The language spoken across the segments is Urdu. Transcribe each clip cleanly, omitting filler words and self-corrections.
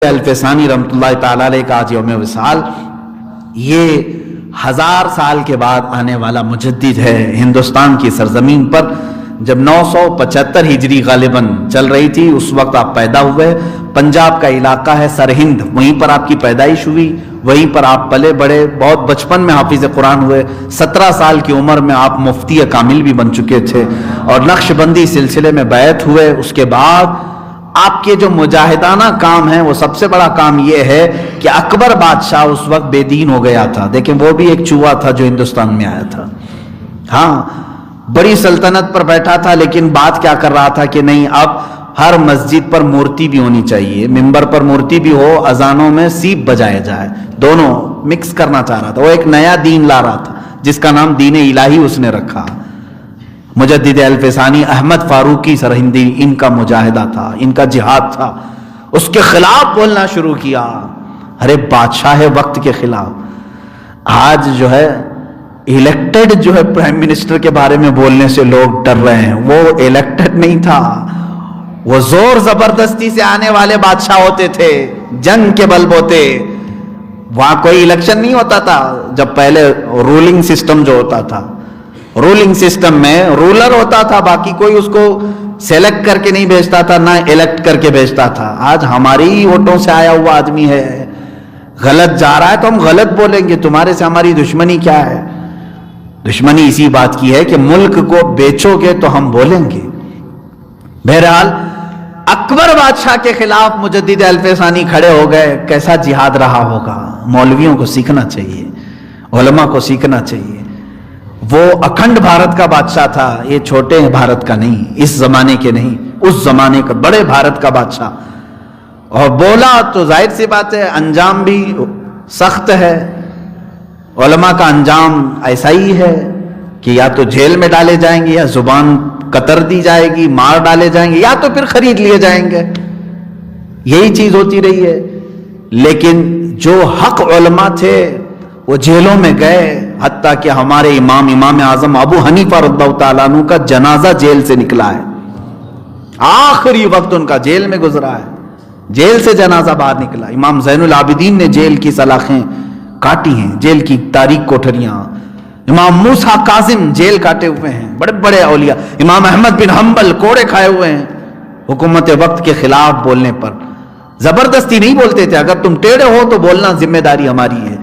الفسانی رحمۃ اللہ تعالی علیہ کا آج یوم وصال، یہ 1000 سال کے بعد آنے والا مجدد ہے ہندوستان کی سرزمین پر۔ جب 975 ہجری غالباً چل رہی تھی، اس وقت آپ پیدا ہوئے۔ پنجاب کا علاقہ ہے سرہند، وہیں پر آپ کی پیدائش ہوئی، وہیں پر آپ پلے بڑے۔ بہت بچپن میں حافظ قرآن ہوئے، 17 سال کی عمر میں آپ مفتی کامل بھی بن چکے تھے، اور نقش بندی سلسلے میں بیعت ہوئے۔ اس کے بعد آپ کے جو مجاہدانہ کام ہیں، وہ سب سے بڑا کام یہ ہے کہ اکبر بادشاہ اس وقت بے دین ہو گیا تھا۔ دیکھیں، وہ بھی ایک چوہا تھا جو ہندوستان میں آیا تھا۔ ہاں، بڑی سلطنت پر بیٹھا تھا، لیکن بات کیا کر رہا تھا کہ نہیں، اب ہر مسجد پر مورتی بھی ہونی چاہیے، ممبر پر مورتی بھی ہو، اذانوں میں سیپ بجائے جائے، دونوں مکس کرنا چاہ رہا تھا۔ وہ ایک نیا دین لا رہا تھا جس کا نام دین الہی اس نے رکھا۔ مجدد الفسانی احمد فاروقی سرہندی، ان کا مجاہدہ تھا، ان کا جہاد تھا۔ اس کے خلاف بولنا شروع کیا، ارے بادشاہ وقت کے خلاف۔ آج جو ہے الیکٹڈ جو ہے پرائم منسٹر کے بارے میں بولنے سے لوگ ڈر رہے ہیں۔ وہ الیکٹڈ نہیں تھا، وہ زور زبردستی سے آنے والے بادشاہ ہوتے تھے، جنگ کے بل بوتے۔ وہاں کوئی الیکشن نہیں ہوتا تھا جب پہلے رولنگ سسٹم جو ہوتا تھا، رولنگ سسٹم میں رولر ہوتا تھا، باقی کوئی اس کو سیلیکٹ کر کے نہیں بھیجتا تھا، نہ الیکٹ کر کے بھیجتا تھا۔ آج ہماری ہی ووٹوں سے آیا ہوا آدمی ہے، غلط جا رہا ہے تو ہم غلط بولیں گے۔ تمہارے سے ہماری دشمنی کیا ہے؟ دشمنی اسی بات کی ہے کہ ملک کو بیچو گے تو ہم بولیں گے۔ بہرحال اکبر بادشاہ کے خلاف مجدد الفسانی کھڑے ہو گئے۔ کیسا جہاد رہا ہوگا؟ مولویوں کو سیکھنا چاہیے، علماء کو سیکھنا چاہیے۔ وہ اکھنڈ بھارت کا بادشاہ تھا، یہ چھوٹے بھارت کا نہیں، اس زمانے کے نہیں، اس زمانے کا بڑے بھارت کا بادشاہ۔ اور بولا تو ظاہر سی بات ہے انجام بھی سخت ہے۔ علماء کا انجام ایسا ہی ہے کہ یا تو جیل میں ڈالے جائیں گے، یا زبان قطر دی جائے گی، مار ڈالے جائیں گے، یا تو پھر خرید لیے جائیں گے۔ یہی چیز ہوتی رہی ہے۔ لیکن جو حق علماء تھے وہ جیلوں میں گئے، حتیٰ کہ ہمارے امام اعظم ابو حنیفہ رضی اللہ تعالیٰ عنہ کا جنازہ جیل سے نکلا ہے۔ آخری وقت ان کا جیل میں گزرا ہے، جیل سے جنازہ باہر نکلا۔ امام زین العابدین نے جیل کی سلاخیں کاٹی ہیں، جیل کی تاریک کوٹھریاں۔ امام موسیٰ کاظم جیل کاٹے ہوئے ہیں، بڑے بڑے اولیاء۔ امام احمد بن حنبل کوڑے کھائے ہوئے ہیں حکومت وقت کے خلاف بولنے پر۔ زبردستی نہیں بولتے تھے، اگر تم ٹیڑے ہو تو بولنا ذمہ داری ہماری ہے۔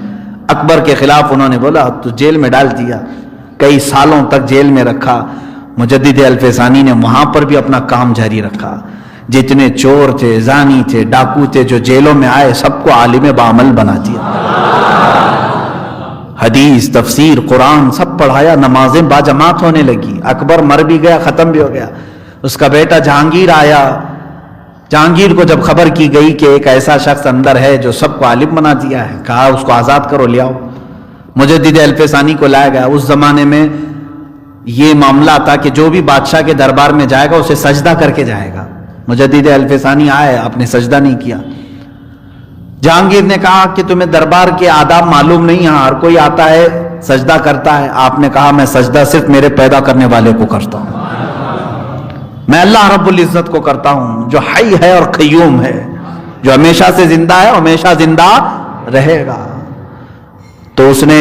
اکبر کے خلاف انہوں نے بولا تو جیل میں ڈال دیا، کئی سالوں تک جیل میں رکھا۔ مجدد الفسانی نے وہاں پر بھی اپنا کام جاری رکھا۔ جتنے چور تھے، زانی تھے، ڈاکو تھے جو جیلوں میں آئے، سب کو عالم بعمل بنا دیا۔ حدیث، تفسیر، قرآن سب پڑھایا، نمازیں باجماعت ہونے لگی۔ اکبر مر بھی گیا، ختم بھی ہو گیا۔ اس کا بیٹا جہانگیر آیا۔ جہانگیر کو جب خبر کی گئی کہ ایک ایسا شخص اندر ہے جو سب کو عالم بنا دیا ہے، کہا اس کو آزاد کرو، لے آؤ۔ مجدد الفسانی کو لایا گیا۔ اس زمانے میں یہ معاملہ تھا کہ جو بھی بادشاہ کے دربار میں جائے گا اسے سجدہ کر کے جائے گا۔ مجدد الفسانی آئے، آپ نے سجدہ نہیں کیا۔ جہانگیر نے کہا کہ تمہیں دربار کے آداب معلوم نہیں، یہاں ہر کوئی آتا ہے سجدہ کرتا ہے۔ آپ نے کہا میں سجدہ صرف میرے پیدا کرنے والے کو کرتا ہوں، میں اللہ رب العزت کو کرتا ہوں جو حی ہے اور قیوم ہے، جو ہمیشہ سے زندہ ہے، ہمیشہ زندہ رہے گا۔ تو اس نے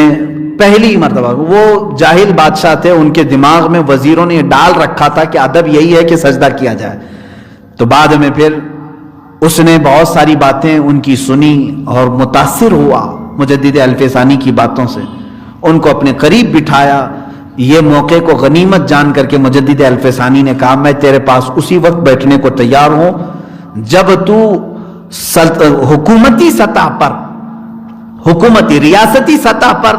پہلی مرتبہ، وہ جاہل بادشاہ تھے، ان کے دماغ میں وزیروں نے ڈال رکھا تھا کہ ادب یہی ہے کہ سجدہ کیا جائے۔ تو بعد میں پھر اس نے بہت ساری باتیں ان کی سنی اور متاثر ہوا مجدد الفسانی کی باتوں سے، ان کو اپنے قریب بٹھایا۔ یہ موقع کو غنیمت جان کر کے مجدد الفسانی نے کہا میں تیرے پاس اسی وقت بیٹھنے کو تیار ہوں جب تو حکومتی سطح پر، حکومتی ریاستی سطح پر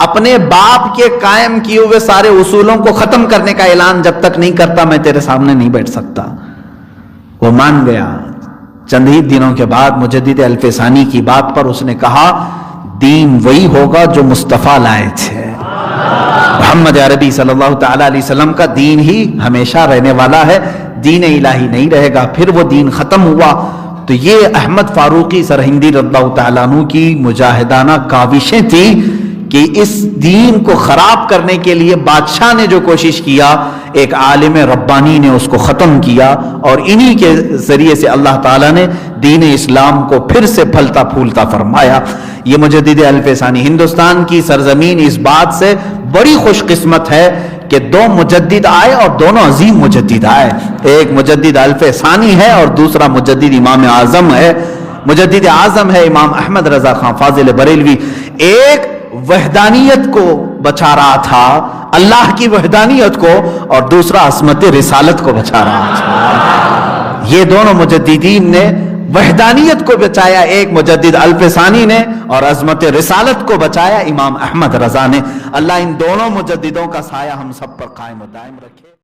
اپنے باپ کے قائم کیے ہوئے سارے اصولوں کو ختم کرنے کا اعلان جب تک نہیں کرتا میں تیرے سامنے نہیں بیٹھ سکتا۔ وہ مان گیا۔ چند ہی دنوں کے بعد مجدد الفسانی کی بات پر اس نے کہا دین وہی ہوگا جو مصطفیٰ لائے تھے، محمد عربی صلی اللہ تعالی علیہ وسلم کا دین ہی ہمیشہ رہنے والا ہے، دین الہی نہیں رہے گا۔ پھر وہ دین ختم ہوا۔ تو یہ احمد فاروقی سرہندی رضی اللہ تعالیٰ عنہ کی مجاہدانہ کاوشیں تھیں کہ اس دین کو خراب کرنے کے لیے بادشاہ نے جو کوشش کیا، ایک عالم ربانی نے اس کو ختم کیا، اور انہی کے ذریعے سے اللہ تعالیٰ نے دین اسلام کو پھر سے پھلتا پھولتا فرمایا۔ یہ مجدد الف ثانی، ہندوستان کی سرزمین اس بات سے بڑی خوش قسمت ہے کہ دو مجدد آئے اور دونوں عظیم مجدد آئے، ایک مجدد الف ثانی ہے اور دوسرا مجدد امام اعظم ہے۔ مجدد اعظم ہے امام احمد رضا خان فاضل بریلوی، ایک وحدانیت کو بچا رہا تھا، اللہ کی وحدانیت کو، اور دوسرا عصمت رسالت کو بچا رہا تھا۔ یہ دونوں مجددین نے وحدانیت کو بچایا، ایک مجدد الف ثانی نے، اور عظمت رسالت کو بچایا امام احمد رضا نے۔ اللہ ان دونوں مجددوں کا سایہ ہم سب پر قائم و دائم رکھے۔